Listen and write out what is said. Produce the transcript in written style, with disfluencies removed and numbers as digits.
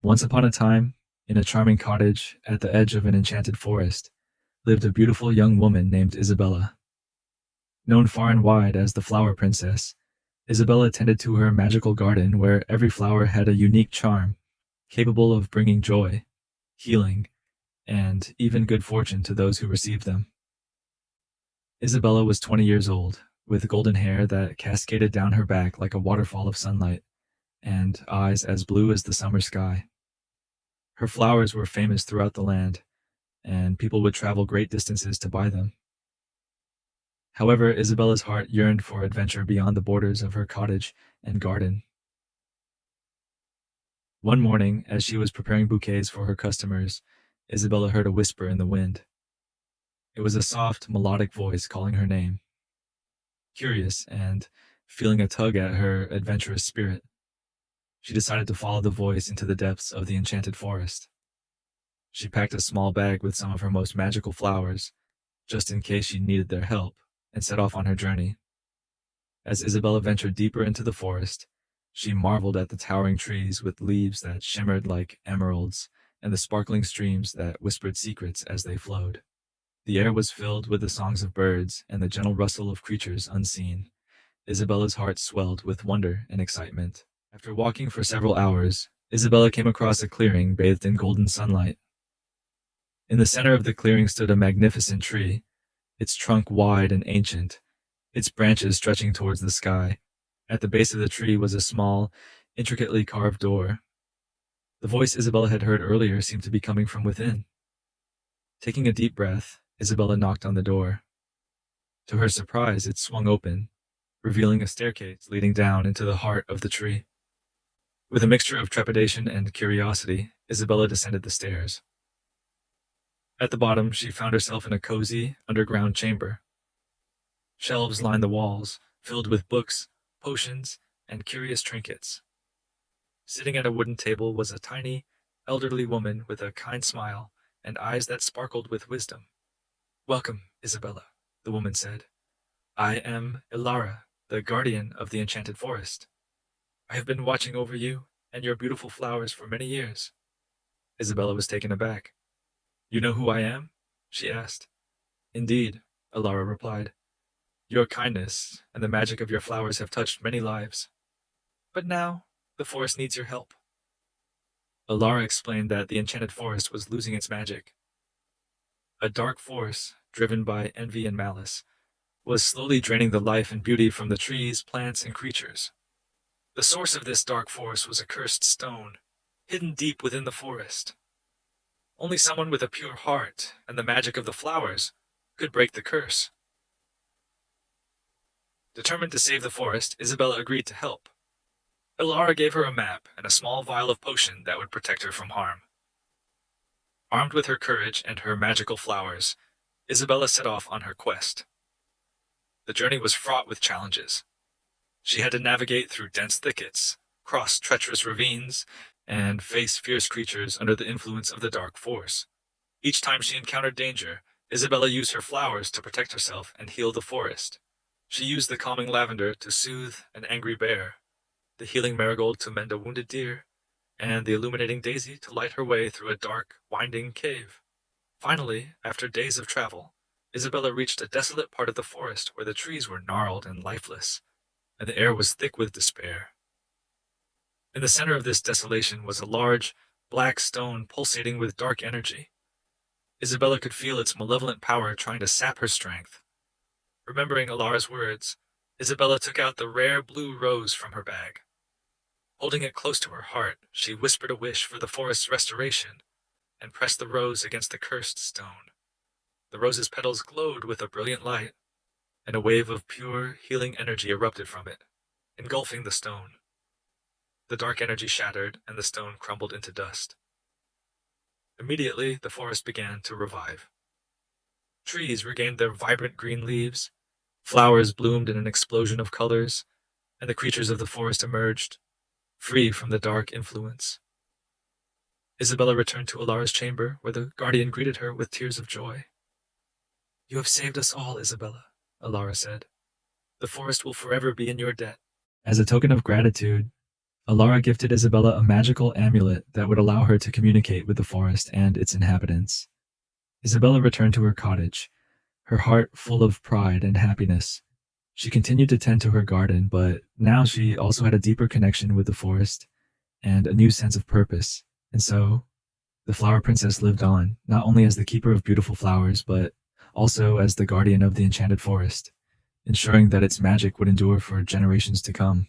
Once upon a time, in a charming cottage at the edge of an enchanted forest, lived a beautiful young woman named Isabella. Known far and wide as the Flower Princess, Isabella tended to her magical garden where every flower had a unique charm, capable of bringing joy, healing, and even good fortune to those who received them. Isabella was 20 years old, with golden hair that cascaded down her back like a waterfall of sunlight, and eyes as blue as the summer sky. Her flowers were famous throughout the land, and people would travel great distances to buy them. However, Isabella's heart yearned for adventure beyond the borders of her cottage and garden. One morning, as she was preparing bouquets for her customers, Isabella heard a whisper in the wind. It was a soft, melodic voice calling her name. Curious and feeling a tug at her adventurous spirit, she decided to follow the voice into the depths of the enchanted forest. She packed a small bag with some of her most magical flowers, just in case she needed their help, and set off on her journey. As Isabella ventured deeper into the forest, she marveled at the towering trees with leaves that shimmered like emeralds and the sparkling streams that whispered secrets as they flowed. The air was filled with the songs of birds and the gentle rustle of creatures unseen. Isabella's heart swelled with wonder and excitement. After walking for several hours, Isabella came across a clearing bathed in golden sunlight. In the center of the clearing stood a magnificent tree, its trunk wide and ancient, its branches stretching towards the sky. At the base of the tree was a small, intricately carved door. The voice Isabella had heard earlier seemed to be coming from within. Taking a deep breath, Isabella knocked on the door. To her surprise, it swung open, revealing a staircase leading down into the heart of the tree. With a mixture of trepidation and curiosity, Isabella descended the stairs. At the bottom, she found herself in a cozy, underground chamber. Shelves lined the walls, filled with books, potions, and curious trinkets. Sitting at a wooden table was a tiny, elderly woman with a kind smile and eyes that sparkled with wisdom. "Welcome, Isabella," the woman said. "I am Elara, the guardian of the enchanted forest. I have been watching over you and your beautiful flowers for many years." Isabella was taken aback. "You know who I am?" she asked. "Indeed," Elara replied. "Your kindness and the magic of your flowers have touched many lives. But now, the forest needs your help." Elara explained that the enchanted forest was losing its magic. A dark force, driven by envy and malice, was slowly draining the life and beauty from the trees, plants, and creatures. The source of this dark force was a cursed stone, hidden deep within the forest. Only someone with a pure heart and the magic of the flowers could break the curse. Determined to save the forest, Isabella agreed to help. Elara gave her a map and a small vial of potion that would protect her from harm. Armed with her courage and her magical flowers, Isabella set off on her quest. The journey was fraught with challenges. She had to navigate through dense thickets, cross treacherous ravines, and face fierce creatures under the influence of the dark force. Each time she encountered danger, Isabella used her flowers to protect herself and heal the forest. She used the calming lavender to soothe an angry bear, the healing marigold to mend a wounded deer, and the illuminating daisy to light her way through a dark, winding cave. Finally, after days of travel, Isabella reached a desolate part of the forest where the trees were gnarled and lifeless, and the air was thick with despair. In the center of this desolation was a large, black stone pulsating with dark energy. Isabella could feel its malevolent power trying to sap her strength. Remembering Alara's words, Isabella took out the rare blue rose from her bag. Holding it close to her heart, she whispered a wish for the forest's restoration and pressed the rose against the cursed stone. The rose's petals glowed with a brilliant light, and a wave of pure, healing energy erupted from it, engulfing the stone. The dark energy shattered, and the stone crumbled into dust. Immediately, the forest began to revive. Trees regained their vibrant green leaves, flowers bloomed in an explosion of colors, and the creatures of the forest emerged, free from the dark influence. Isabella returned to Alara's chamber, where the guardian greeted her with tears of joy. "You have saved us all, Isabella," Elara said. "The forest will forever be in your debt." As a token of gratitude, Elara gifted Isabella a magical amulet that would allow her to communicate with the forest and its inhabitants. Isabella returned to her cottage, her heart full of pride and happiness. She continued to tend to her garden, but now she also had a deeper connection with the forest and a new sense of purpose. And so, the Flower Princess lived on, not only as the keeper of beautiful flowers, but also as the guardian of the enchanted forest, ensuring that its magic would endure for generations to come.